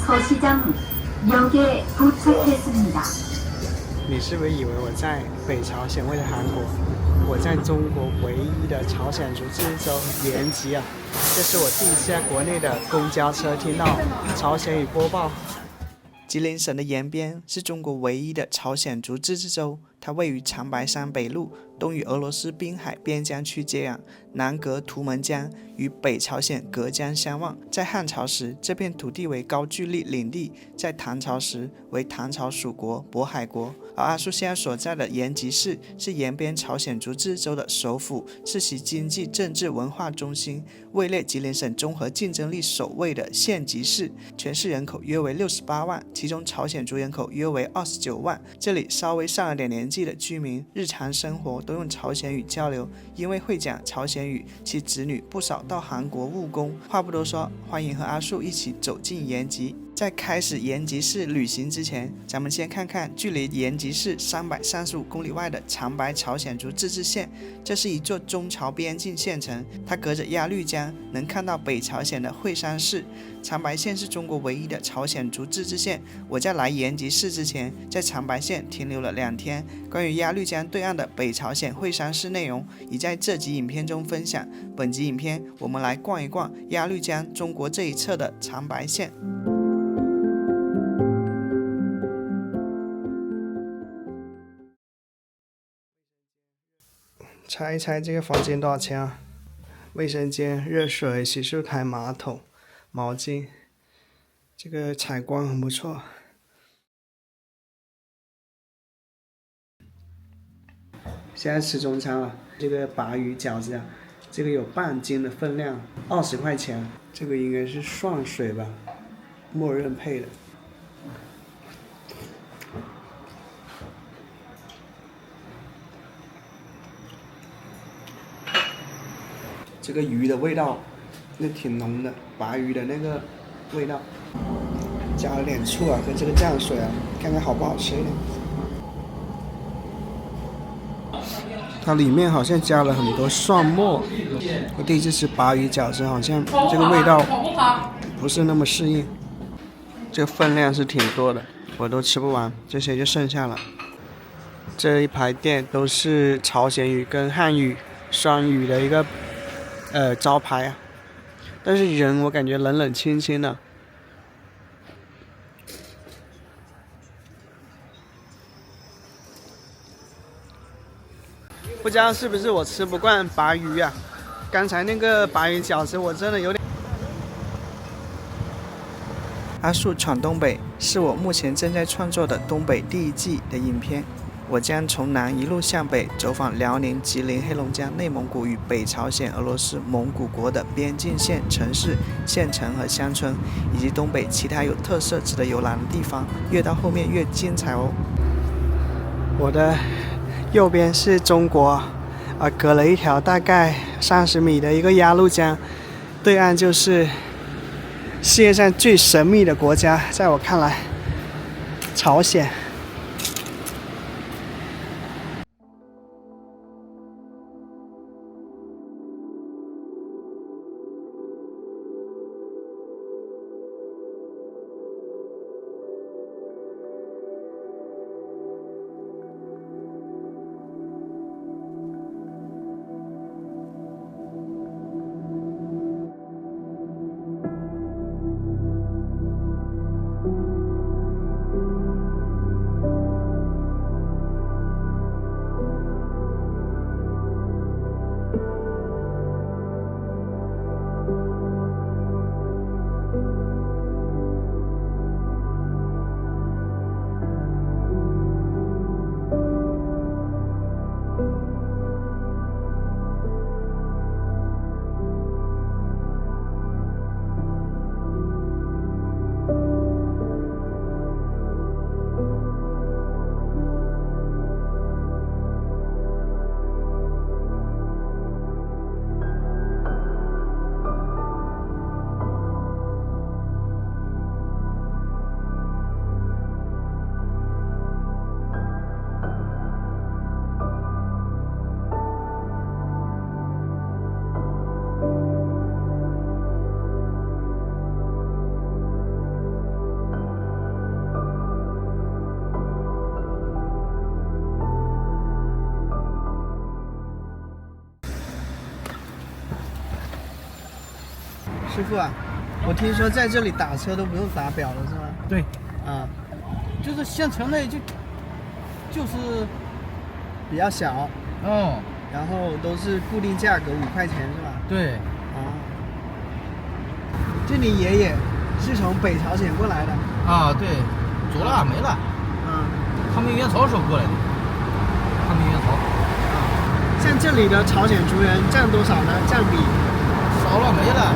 서시장 역에 도착했습니다. 你是不是以为我在北朝鲜，为了韩国？我在中国唯一的朝鲜族自治州延吉啊！这是我第一次在国内的公交车听到朝鲜语播报。吉林省的延边是中国唯一的朝鲜族自治州，它位于长白山北麓，东与俄罗斯滨海边疆区接壤，南隔图们江，与北朝鲜隔江相望。在汉朝时，这片土地为高句丽领地；在唐朝时，为唐朝属国渤海国。而阿树现在所在的延吉市是延边朝鲜族自治州的首府，是其经济、政治、文化中心，位列吉林省综合竞争力首位的县级市。全市人口约为68万，其中朝鲜族人口约为29万。这里稍微上了点年纪的居民，日常生活都用朝鲜语交流，因为会讲朝鲜语，其子女不少到韩国务工。话不多说，欢迎和阿树一起走进延吉。在开始延吉市旅行之前，咱们先看看距离延吉市335公里外的长白朝鲜族自治县。这是一座中朝边境县城，它隔着鸭绿江，能看到北朝鲜的会山市。长白县是中国唯一的朝鲜族自治县。我在来延吉市之前，在长白县停留了2天。关于鸭绿江对岸的北朝鲜会山市内容，已在这集影片中分享。本集影片，我们来逛一逛鸭绿江中国这一侧的长白县。猜一猜这个房间多少钱啊？卫生间、热水、洗漱台、马桶、毛巾，这个采光很不错。现在吃中餐了，这个鲅鱼饺子啊，这个有半斤的分量，20块钱。这个应该是涮水吧，默认配的。这个鱼的味道那挺浓的，鲅鱼的那个味道，加了点醋啊，跟这个酱水啊，看看好不好吃一点。它里面好像加了很多蒜末，我第一次吃鲅鱼饺子，好像这个味道不是那么适应。这个分量是挺多的，我都吃不完，这些就剩下了。这一排店都是朝鲜语跟汉语双语的一个招牌啊，但是人我感觉冷冷清清的。不知道是不是我吃不惯鲅鱼啊？刚才那个鲅鱼饺子我真的有点。阿树闯东北是我目前正在创作的东北第1季的影片。我将从南一路向北走访辽宁、吉林、黑龙江、内蒙古与北朝鲜、俄罗斯、蒙古国的边境县、城市、县城和乡村，以及东北其他有特色值得游览的地方。越到后面越精彩哦！我的右边是中国，隔了一条大概30米的一个鸭绿江，对岸就是世界上最神秘的国家，在我看来，朝鲜。傅啊，我听说在这里打车都不用打表了，是吗？对，啊，就是县城内就是比较小，哦，然后都是固定价格5块钱，是吧？对，啊，这你爷爷是从北朝鲜过来的？啊对，走了没了，啊，抗美援朝时候过来的，抗美援朝，像这里的朝鲜族人占多少呢？占比？少了没了，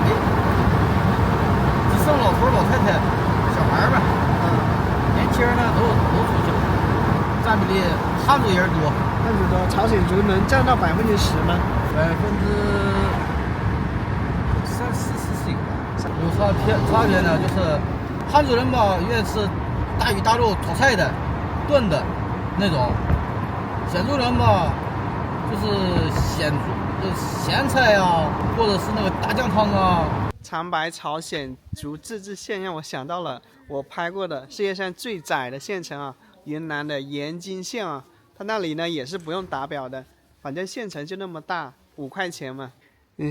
只剩老头老太太、小孩吧，年轻人呢都出去了，占比例汉族人多，汉族多，朝鲜族能占到10%吗？30-40%有差别呢，就是汉族人吧愿意吃大鱼大肉炒菜的、炖的那种，鲜族人吧就是咸菜啊，或者是那个大酱汤啊。长白朝鲜族自治县让我想到了我拍过的世界上最窄的县城啊，云南的盐津县啊，它那里呢也是不用打表的，反正县城就那么大，5块钱嘛。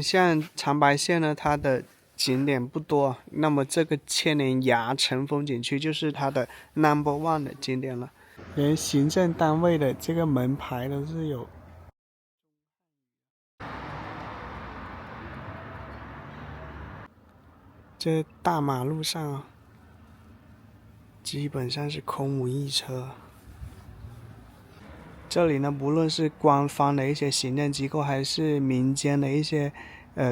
像长白县呢，它的景点不多，那么这个千年崖城风景区就是它的 No.1 的景点了，连行政单位的这个门牌都是有。这大马路上啊，基本上是空无一车。这里呢，不论是官方的一些行政机构，还是民间的一些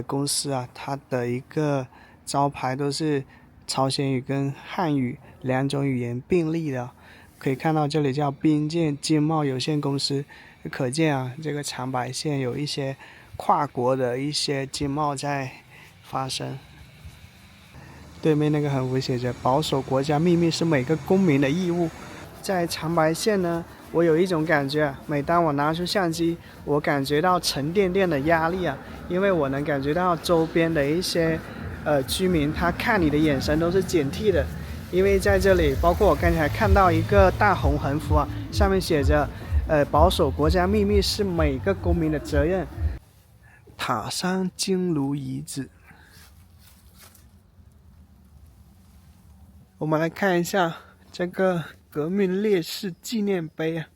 公司啊，它的一个招牌都是朝鲜语跟汉语2种语言并立的。可以看到这里叫滨建经贸有限公司，可见啊，这个长白县有一些跨国的一些经贸在发生。对面那个横幅写着保守国家秘密是每个公民的义务。在长白县呢，我有一种感觉，每当我拿出相机，我感觉到沉甸甸的压力啊，因为我能感觉到周边的一些居民，他看你的眼神都是警惕的，因为在这里，包括我刚才看到一个大红横幅啊，上面写着保守国家秘密是每个公民的责任。塔山金炉遗址，我们来看一下这个革命烈士纪念碑啊，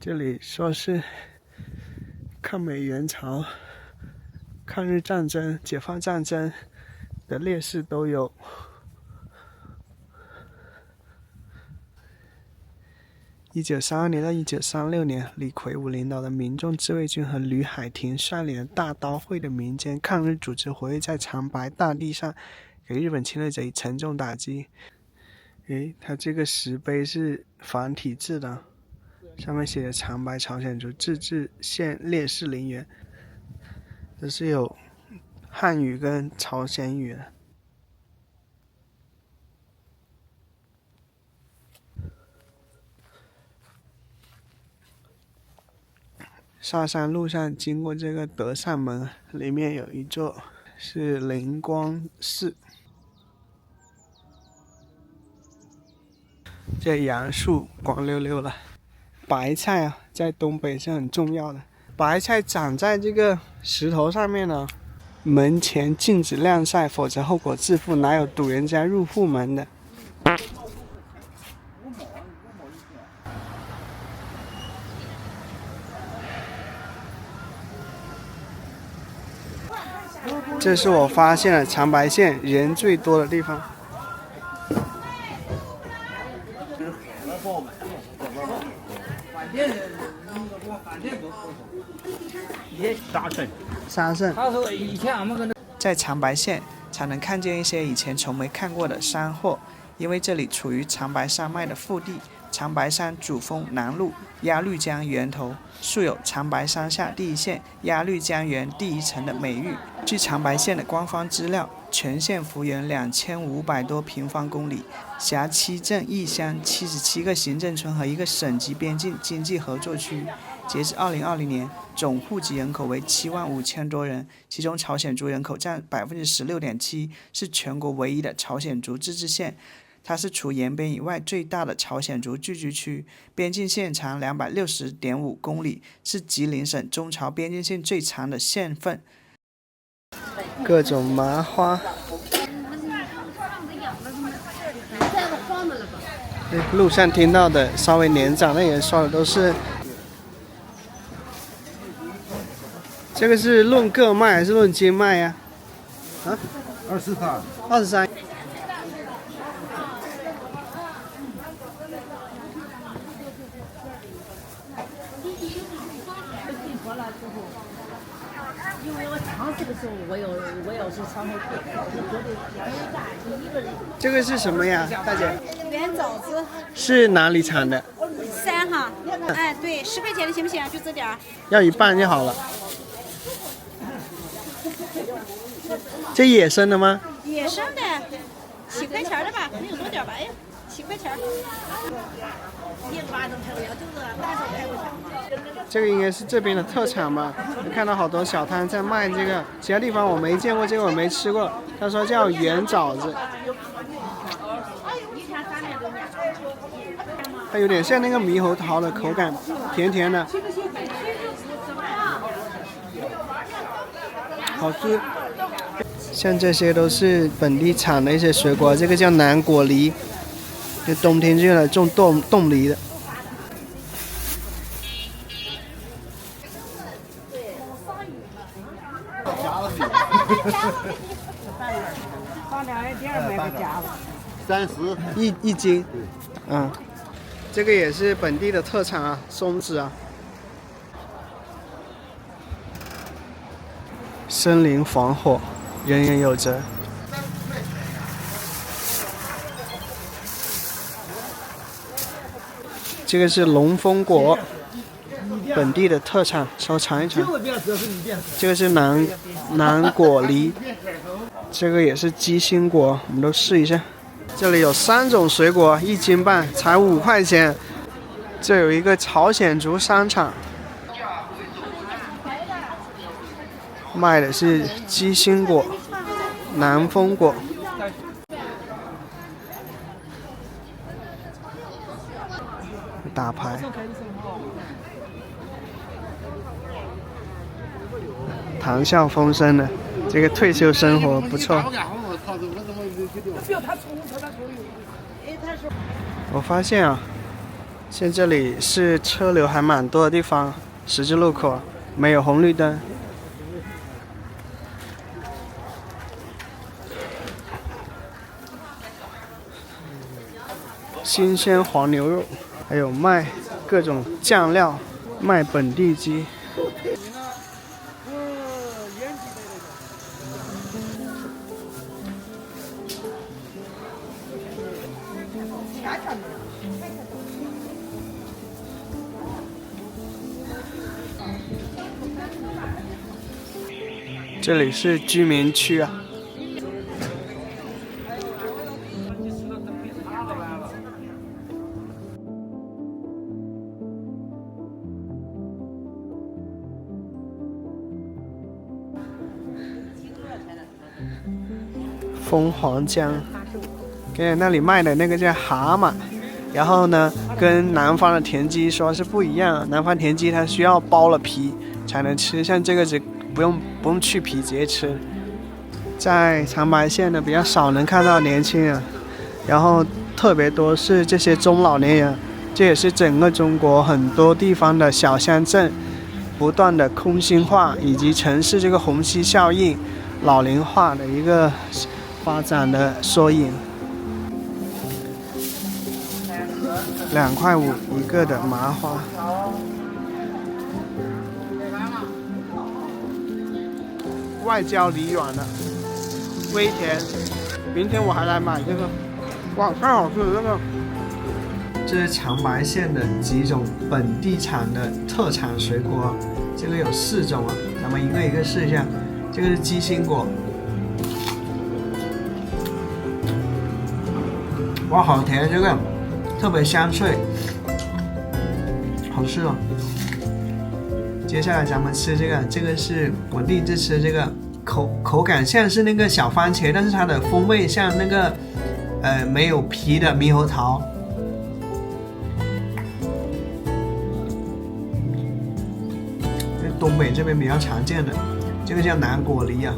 这里说是抗美援朝、抗日战争、解放战争的烈士都有。1932年到1936年，李魁梧领导的民众自卫军和吕海婷率领的大刀会的民间抗日组织活跃在长白大地上，给日本侵略者以沉重打击。它这个石碑是繁体字的，上面写着长白朝鲜族自治县烈士陵园，这是有汉语跟朝鲜语的。下山路上经过这个德善门，里面有一座是灵光寺。这杨树光溜溜的，白菜啊，在东北是很重要的。白菜长在这个石头上面呢，门前禁止晾晒，否则后果自负，哪有堵人家入户门的？这是我发现了长白县人最多的地方。沙参。在长白县才能看见一些以前从没看过的山货，因为这里处于长白山脉的腹地，长白山主峰南麓，鸭绿江源头，素有长白山下第一县、鸭绿江源第一城的美誉。据长白县的官方资料，全县幅员2500多平方公里，辖7镇1乡、77个行政村和一个省级边境经济合作区。截至2020年，总户籍人口为75000多人，其中朝鲜族人口占16.7%，是全国唯一的朝鲜族自治县。它是除延边以外最大的朝鲜族聚居区，边境线长260.5公里，是吉林省中朝边境线最长的县份。各种麻花，路上听到的稍微年长的人说的都是，这个是论个卖还是论斤卖呀？啊，23。因为我尝试的时候，我要是尝试我觉得一个人。这个是什么呀，大姐？圆枣子是哪里产的3哈，哎对，10块钱的行不行？就这点儿。要一半就好了。这野生的吗？野生的，7块钱的吧，没有多点吧？哎，7块钱。这个应该是这边的特产吧？看到好多小摊在卖这个，其他地方我没见过，这个我没吃过。他说叫圆枣子，它有点像那个猕猴桃的口感，甜甜的，好吃。像这些都是本地产的一些水果，这个叫南果梨，就冬天就用来种冻梨的。30一斤，嗯，这个也是本地的特产啊，松子啊。森林防火，人人有责。这个是龙峰果，本地的特产，稍尝一尝。这个是南果梨，这个也是鸡心果，我们都试一下。这里有3种水果，1斤半，才5块钱。这有一个朝鲜族商场，卖的是鸡心果、南风果。打牌，谈笑风生的这个退休生活不错。我发现啊，现在这里是车流还蛮多的地方，十字路口没有红绿灯。新鲜黄牛肉，还有卖各种酱料，卖本地鸡。这里是居民区啊。凤凰江，跟那里卖的那个叫蛤蟆，然后呢，跟南方的田鸡说是不一样，南方田鸡它需要剥了皮才能吃，像这个只不用去皮直接吃。在长白县呢比较少能看到年轻人，然后特别多是这些中老年人，这也是整个中国很多地方的小乡镇不断的空心化以及城市这个虹吸效应、老龄化的一个发展的缩影。2块5一个的麻花。外焦里软的，微甜。明天我还来买这个，哇，太好吃了这个。这是长白县的几种本地产的特产水果，这个有4种啊，咱们一个一个试一下。这个是鸡心果，哇，好甜，这个特别香脆，好吃哦。接下来咱们吃这个，这个是我第一次吃这个，口感像是那个小番茄，但是它的风味像那个没有皮的猕猴桃。在东北这边比较常见的，这个叫南果梨啊。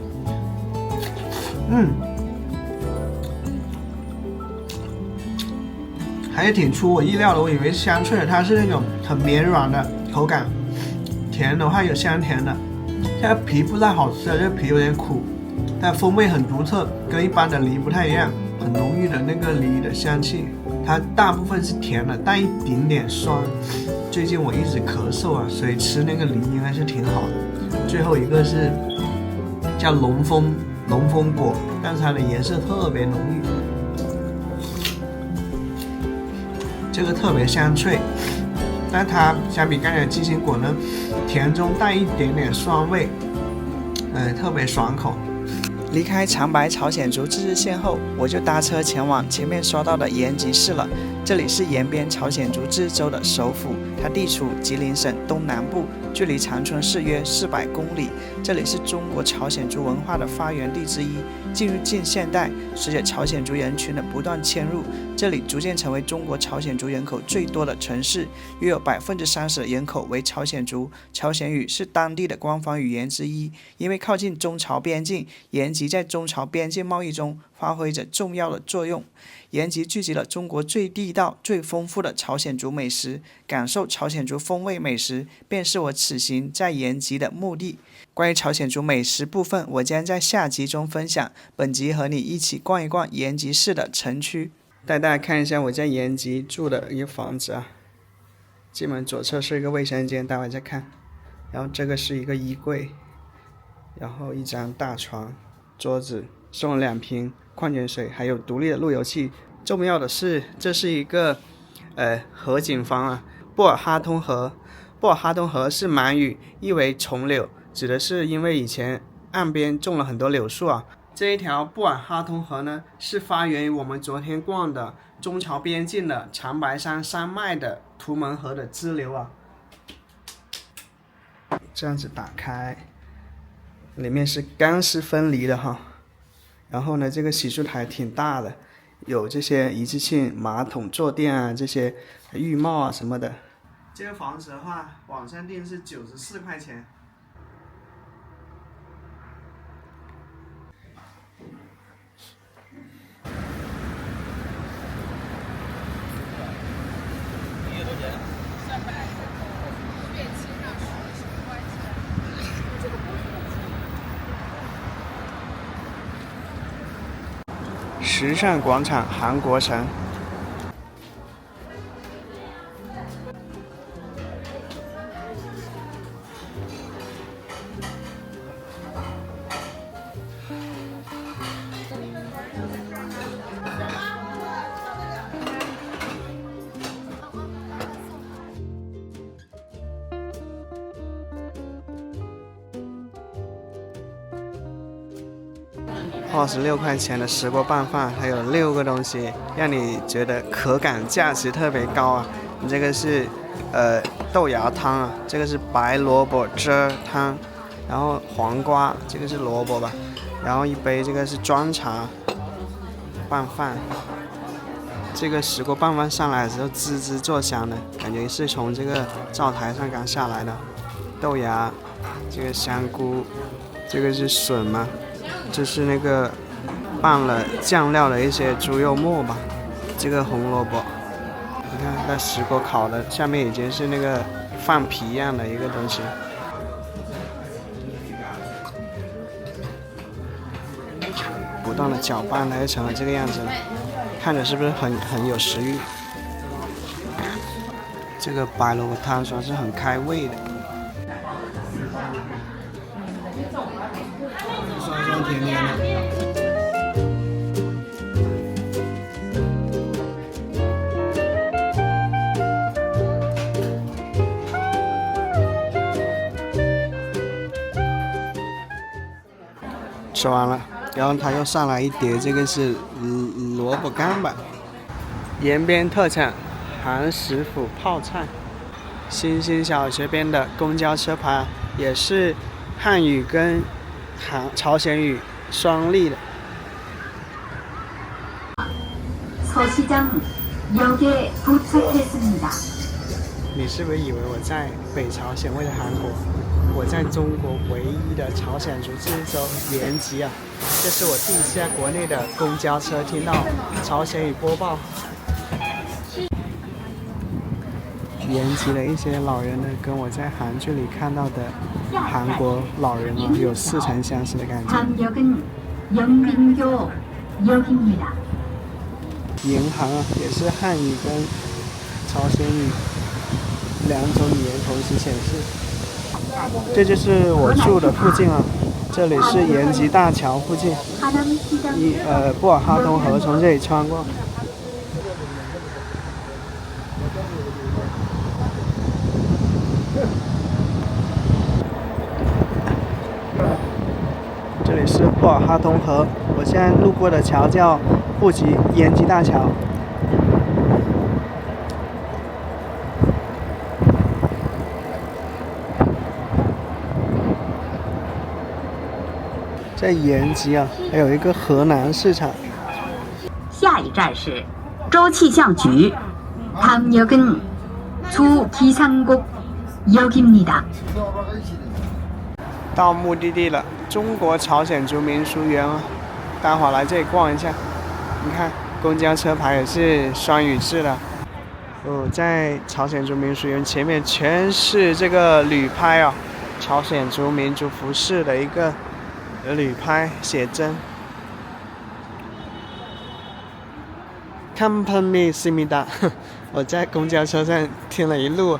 还是挺出我意料的，我以为是香脆的，它是那种很绵软的口感，甜的话有香甜的。这个皮不太好吃，这个皮有点苦，但风味很独特，跟一般的梨不太一样，很浓郁的那个梨的香气。它大部分是甜的，带一点点酸。最近我一直咳嗽啊，所以吃那个梨应该是挺好的。最后一个是叫龙峰果，但是它的颜色特别浓郁。这个特别香脆，但它相比刚才的鸡心果呢，甜中带一点点酸味，特别爽口。离开长白朝鲜族自治县后，我就搭车前往前面说到的延吉市了。这里是延边朝鲜族自治州的首府，它地处吉林省东南部，距离长春市约400公里。这里是中国朝鲜族文化的发源地之一。进入近现代，随着朝鲜族人群的不断迁入，这里逐渐成为中国朝鲜族人口最多的城市，约有30%的人口为朝鲜族。朝鲜语是当地的官方语言之一。因为靠近中朝边境，延吉在中朝边境贸易中发挥着重要的作用。延吉聚集了中国最地道、最丰富的朝鲜族美食，感受朝鲜族风味美食，便是我此行在延吉的目的。关于朝鲜族美食部分，我将在下集中分享。本集和你一起逛一逛延吉市的城区，带大家看一下我在延吉住的一个房子啊。进门左侧是一个卫生间，待会再看。然后这个是一个衣柜，然后一张大床，桌子，送了2瓶矿泉水，还有独立的路由器。重要的是，这是一个河景房啊，布尔哈通河。布尔哈通河是满语，意为丛柳，指的是因为以前岸边种了很多柳树啊。这一条布尔哈通河呢，是发源于我们昨天逛的中朝边境的长白山山脉的图门河的支流啊。这样子打开，里面是干湿分离的哈。然后呢，这个洗漱台挺大的，有这些一次性马桶、坐垫啊，这些浴帽啊什么的。这个房子的话，网上订是94块钱。时尚广场韩国城。26块钱的石锅拌饭，还有6个东西，让你觉得口感价值特别高啊！你这个是豆芽汤啊，这个是白萝卜汁汤，然后黄瓜，这个是萝卜吧，然后一杯这个是砖茶拌饭。这个石锅拌饭上来的时候滋滋作响的，感觉是从这个灶台上刚下来的。豆芽，这个香菇，这个是笋吗？这是那个拌了酱料的一些猪肉末吧，这个红萝卜，你看那石锅烤的，下面已经是那个饭皮一样的一个东西。不断的搅拌，它就成了这个样子了，看着是不是很有食欲？这个白萝卜汤说是很开胃的。酸酸甜甜的。吃完了，然后他又上来一碟，这个是萝卜干吧，延边特产韩食府泡菜。新兴小学边的公交车牌也是汉语跟朝鲜语双立的。서시장 역에 도착했습니다. 你是不是以为我在北朝鲜，为了韩国？我在中国唯一的朝鲜族自治州延吉啊！这是我第一次在国内的公交车听到朝鲜语播报。延吉的一些老人呢，跟我在韩剧里看到的韩国老人啊，有似曾相识的感觉。 다음역은 영민교역입니다. 银行啊，也是汉语跟朝鲜语两种语言同时显示。这就是我住的附近啊，这里是延吉大桥附近， 하남시장 布尔哈通河从这里穿过。这里是布尔哈通河，我现在路过的桥叫延吉大桥。在延吉啊，还有一个河南市场。下一站是州气象局. 다음역은 주기상국역입니다. 到目的地了，中国朝鲜族民俗园啊，待会儿来这里逛一下。你看，公交车牌也是双语制的。在朝鲜族民俗园前面全是这个旅拍啊，朝鲜族民族服饰的一个旅拍写真。감사합니다，我在公交车上听了一路。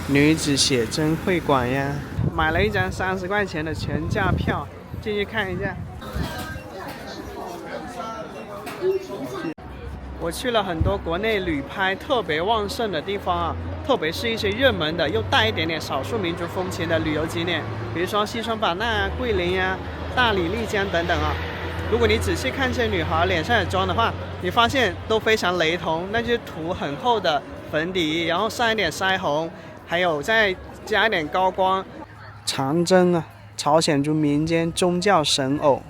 女子写真会馆呀，买了一张30块钱的全价票，进去看一下。我去了很多国内旅拍特别旺盛的地方啊，特别是一些热门的又带一点点少数民族风情的旅游景点，比如说西双版纳啊、桂林呀、大理、丽江等等啊。如果你仔细看这些女孩脸上的妆的话，你发现都非常雷同，那就是涂很厚的粉底，然后上一点腮红，还有再加一点高光。长征啊，朝鲜族民间宗教神偶。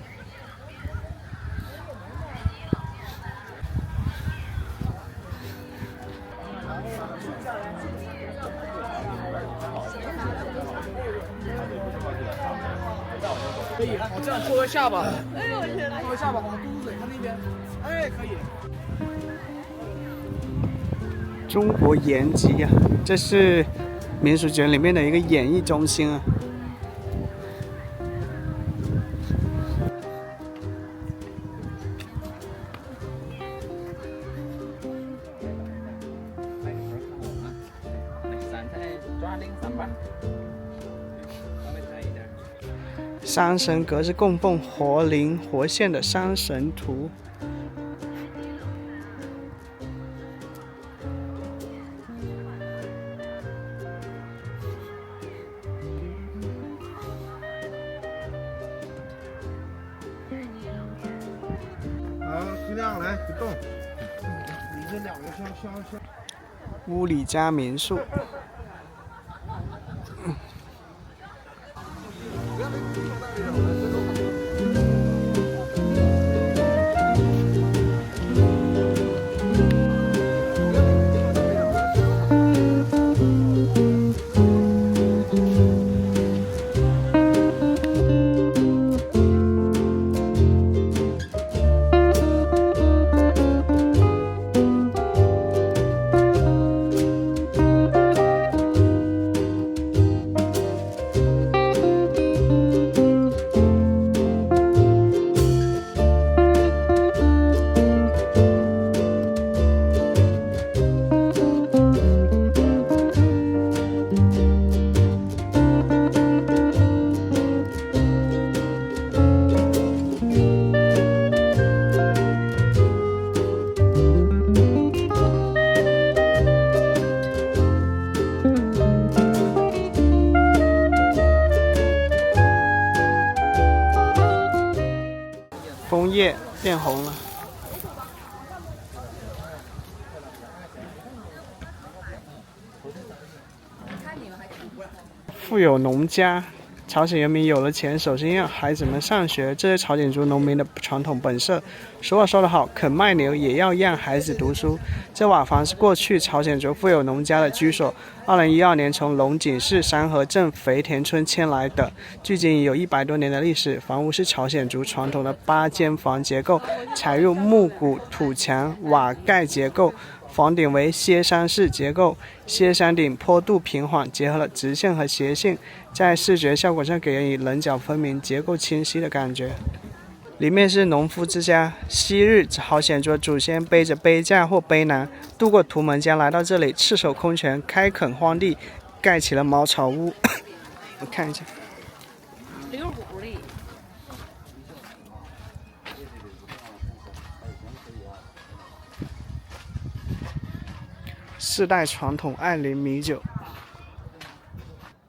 可以，好，这样拖个下巴。哎呦我天哪！拖个下巴，往嘟嘟嘴，看那边。哎，可以。中国延吉啊，这是民俗节里面的一个演艺中心啊。山神阁是供奉活灵活现的山神图。尽量来不动。你这两个像。乌里家民宿。枫叶变红了。富有农家朝鲜人民有了钱，首先让孩子们上学，这是朝鲜族农民的传统本色。俗话说得好，肯卖牛也要让孩子读书。这瓦房是过去朝鲜族富有农家的居所。2012年从龙井市山河镇肥田村迁来的，距今已有100多年的历史。房屋是朝鲜族传统的8间房结构，采用木骨土墙瓦盖结构。房顶为歇山式结构，歇山顶坡度平缓，结合了直线和斜线，在视觉效果上给人以棱角分明、结构清晰的感觉。里面是农夫之家，昔日朝鲜族祖先背着背架或背囊渡过图们江来到这里，赤手空拳开垦荒地，盖起了茅草屋。我看一下。4代传统爱邻米酒。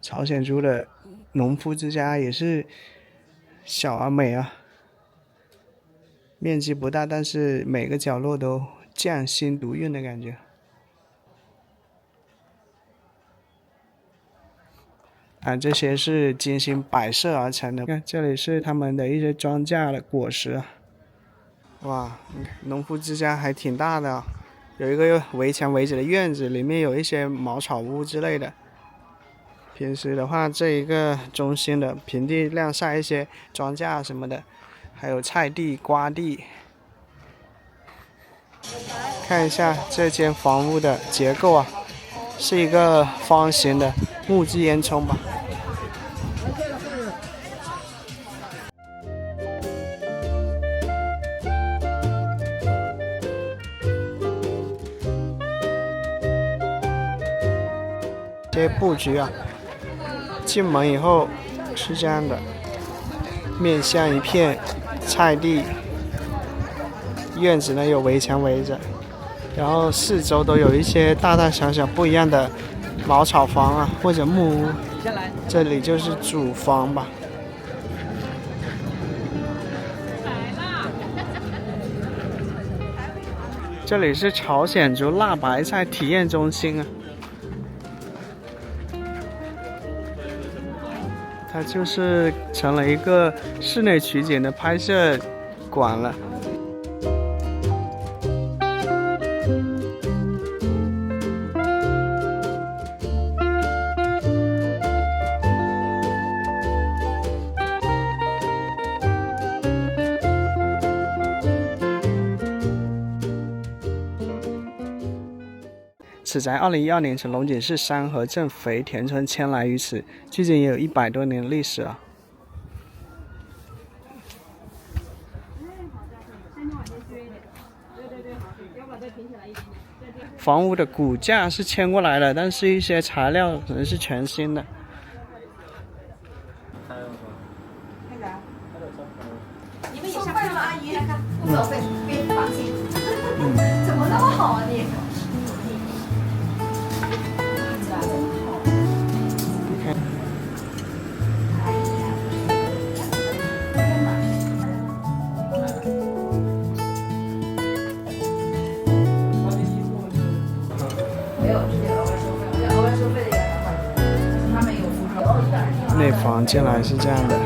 朝鲜族的农夫之家也是小而美啊，面积不大，但是每个角落都匠心独运的感觉。这些是精心摆设而成的。看，这里是他们的一些庄稼的果实。哇，农夫之家还挺大的啊。有一个围墙围着的院子，里面有一些茅草屋之类的。平时的话，这一个中心的平地晾晒一些庄稼什么的，还有菜地、瓜地。看一下这间房屋的结构啊，是一个方形的木质烟囱吧。这些布局啊，进门以后是这样的，面向一片菜地，院子呢有围墙围着，然后四周都有一些大大小小不一样的茅草房啊或者木屋，这里就是主房吧。这里是朝鲜族辣白菜体验中心啊。它就是成了一个室内取景的拍摄馆了。此宅2012年从龙井市山河镇肥田村迁来于此，距今也有100多年的历史了。房屋的骨架是迁过来的，但是一些材料可能是全新的。你们也下班了，阿姨，来看，不收费，给你放心。怎么那么好啊你？内房进来是这样的，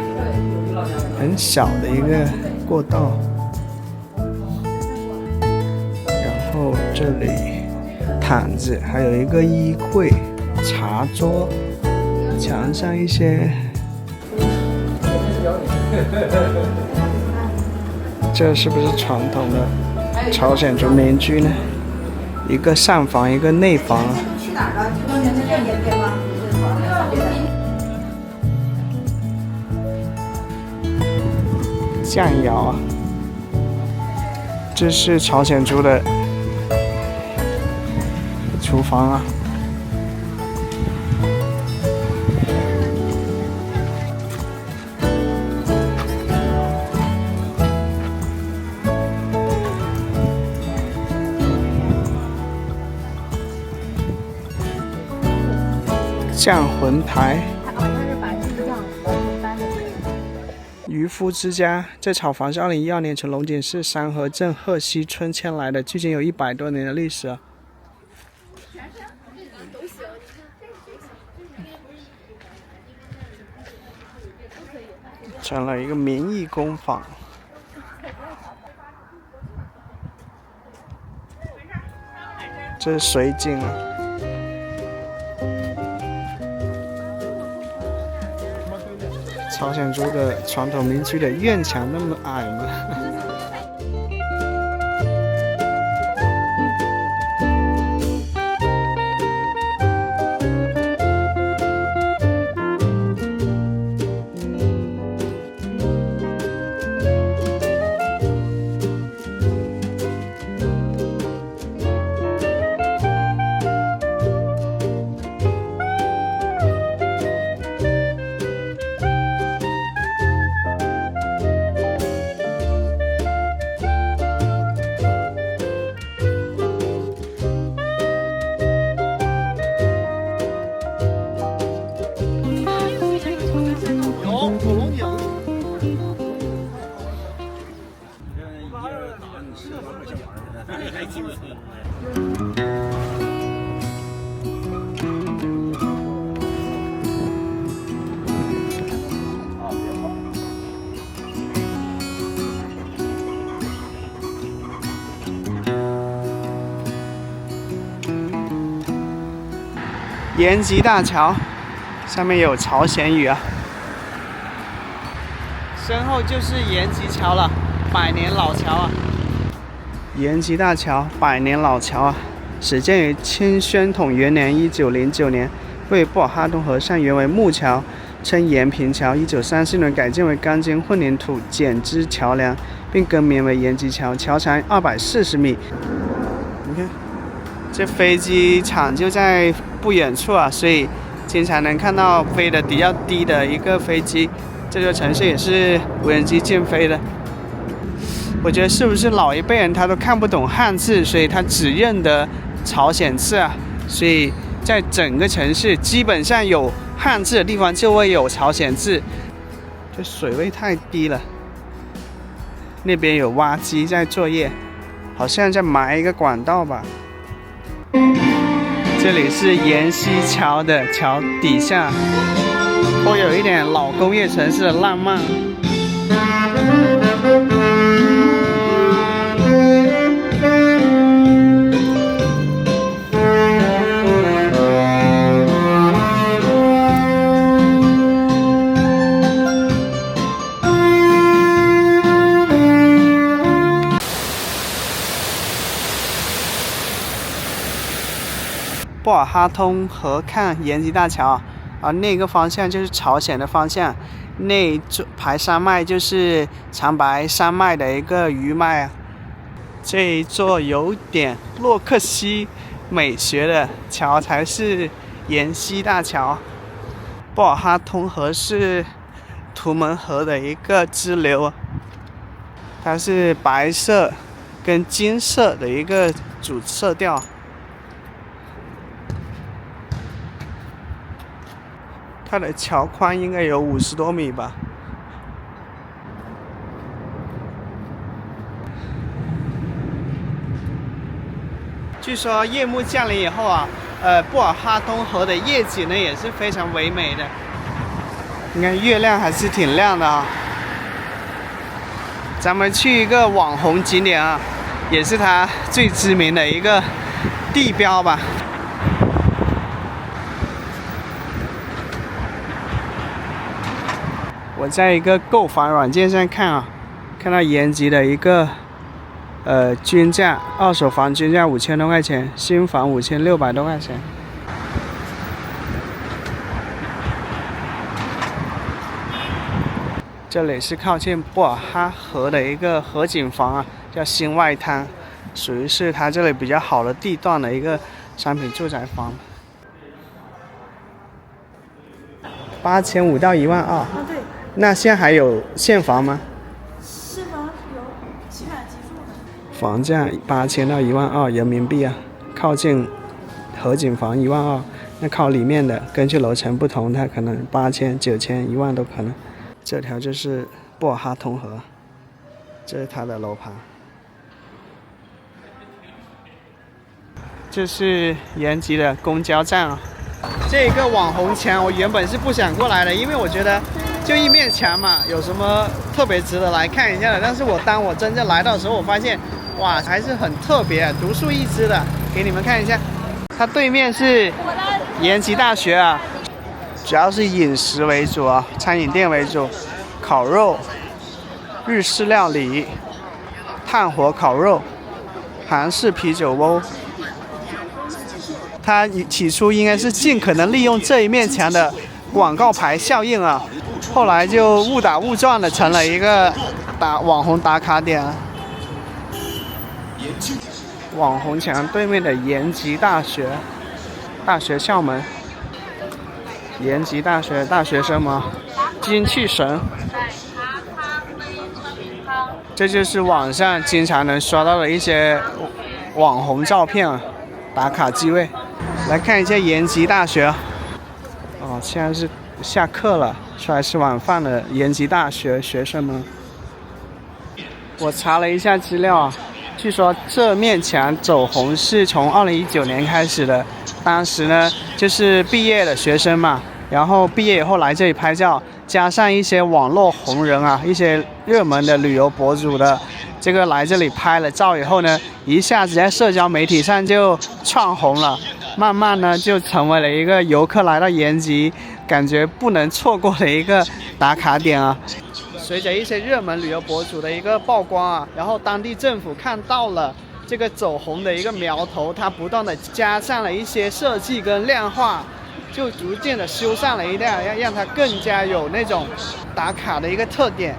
很小的一个过道，然后这里毯子，还有一个衣柜、茶桌，墙上一些，这是不是传统的朝鲜族民居呢？一个上房，一个内房。去哪儿了？这吗？酱窑啊，这是朝鲜族的厨房啊。酱魂台。渔夫之家，这草房是2012年从龙井市山河镇鹤溪村迁来的，距今有100多年的历史啊。成了一个民艺工坊。这是水井啊。朝鲜族的传统民居的院墙那么矮吗？延吉大桥上面有朝鲜语啊，身后就是延吉桥了，100年老桥啊。延吉大桥100年老桥啊，始建于清宣统元年1909年，为布尔哈通河上原为木桥，称延平桥。1934年改建为钢筋混凝土剪枝桥梁，并更名为延吉桥，桥长240米。你看，这飞机场就在不远处啊，所以经常能看到飞得比较低的一个飞机。这座城市也是无人机禁飞的。我觉得是不是老一辈人他都看不懂汉字，所以他只认得朝鲜字啊，所以在整个城市基本上有汉字的地方就会有朝鲜字。这水位太低了，那边有挖机在作业，好像在埋一个管道吧。这里是延西桥的桥底下，颇有一点老工业城市的浪漫。布尔哈通河看延吉大桥，而那个方向就是朝鲜的方向，那排山脉就是长白山脉的一个余脉啊。这一座有点洛克希美学的桥才是延西大桥。布尔哈通河是图们河的一个支流，它是白色跟金色的一个主色调。它的桥宽应该有50多米吧。据说夜幕降临以后啊，布尔哈通河的夜景呢也是非常唯美的。你看月亮还是挺亮的啊。咱们去一个网红景点啊，也是它最知名的一个地标吧。我在一个购房软件上看啊，看到延吉的一个均价，二手房均价5000多块钱，新房5600多块钱。这里是靠近布尔哈河的一个河景房啊，叫新外滩，属于是它这里比较好的地段的一个商品住宅房。8500到12000。啊，对。那现在还有现房吗？现房有起码基数的。房价8000到12000人民币啊，靠近河景房12000，那靠里面的根据楼层不同，它可能8000、9000、10000都可能。这条就是布尔哈通河，这是它的楼盘。这是延吉的公交站啊。这个网红墙我原本是不想过来的，因为我觉得就一面墙嘛，有什么特别值得来看一下的？但是当我真正来到的时候，我发现，哇，还是很特别，独树一帜的，给你们看一下。它对面是延吉大学啊，主要是饮食为主啊，餐饮店为主，烤肉、日式料理、炭火烤肉、韩式啤酒屋。它起初应该是尽可能利用这一面墙的广告牌效应啊，后来就误打误撞的成了一个网红打卡点啊。网红墙对面的延吉大学大学校门，延吉大学大学生吗？精气神。这就是网上经常能刷到的一些网红照片啊，打卡机位。来看一下延吉大学。哦，现在是下课了，出来吃晚饭的延吉大学学生们。我查了一下资料啊，据说这面墙走红是从2019年开始的，当时呢就是毕业的学生嘛，然后毕业以后来这里拍照，加上一些网络红人啊，一些热门的旅游博主的这个来这里拍了照以后呢，一下子在社交媒体上就窜红了，慢慢呢就成为了一个游客来到延吉感觉不能错过的一个打卡点啊。随着一些热门旅游博主的一个曝光啊，然后当地政府看到了这个走红的一个苗头，它不断的加上了一些设计跟量化，就逐渐的修缮了一下，让它更加有那种打卡的一个特点。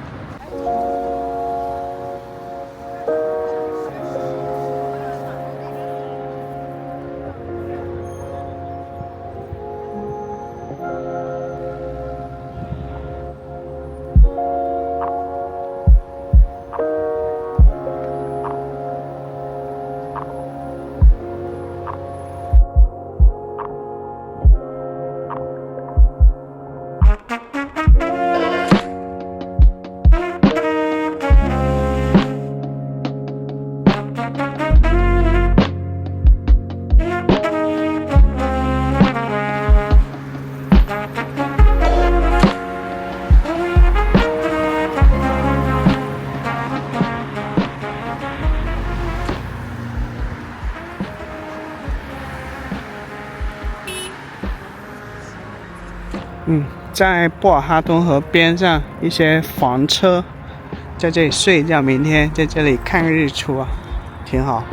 在布尔哈通河边上，一些房车在这里睡觉，明天在这里看日出啊，挺好。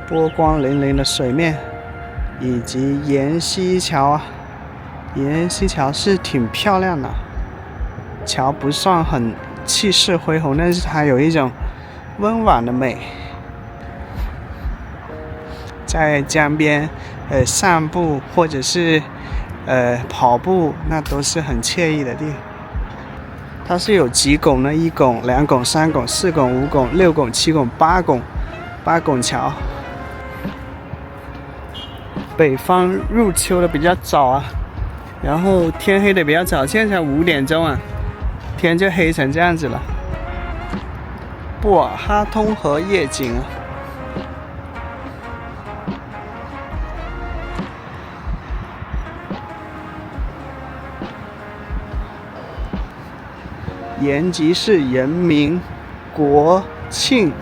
波光粼粼的水面，以及沿溪桥啊，沿溪桥是挺漂亮的，桥不算很气势恢宏，但是它有一种温婉的美。在江边散步或者是跑步，那都是很惬意的地方。它是有几拱呢？1拱、2拱、3拱、4拱、5拱、6拱、7拱、8拱桥。北方入秋的比较早啊，然后天黑的比较早，现在才5点钟啊，天就黑成这样子了。布尔哈通河夜景啊。延吉市人民国庆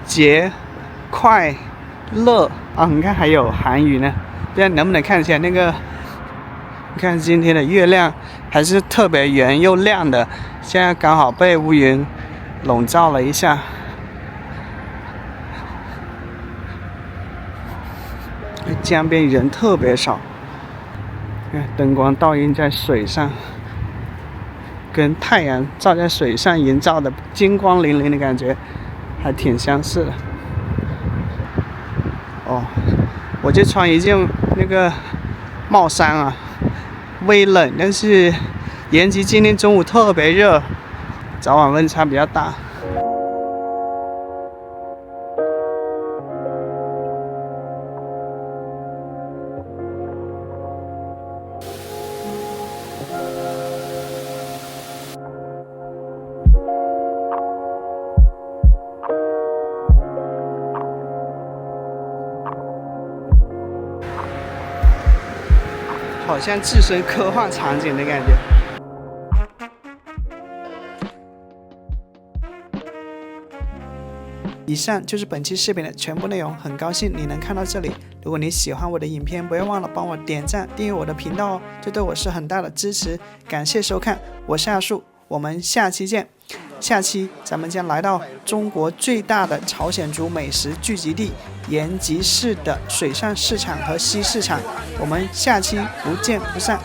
节快乐啊！你看还有韩语呢，这样能不能看一下那个？你看今天的月亮还是特别圆又亮的，现在刚好被乌云笼罩了一下。江边人特别少，看灯光倒映在水上。跟太阳照在水上营造的金光粼粼的感觉还挺相似的。哦，我就穿一件那个帽衫啊，微冷，但是延吉今天中午特别热，早晚温差比较大。好像置身科幻场景的感觉。以上就是本期视频的全部内容，很高兴你能看到这里。如果你喜欢我的影片，不要忘了帮我点赞、订阅我的频道哦，这对我是很大的支持。感谢收看，我是阿树，我们下期见。下期咱们将来到中国最大的朝鲜族美食聚集地延吉市的水上市场和西市场，我们下期不见不散。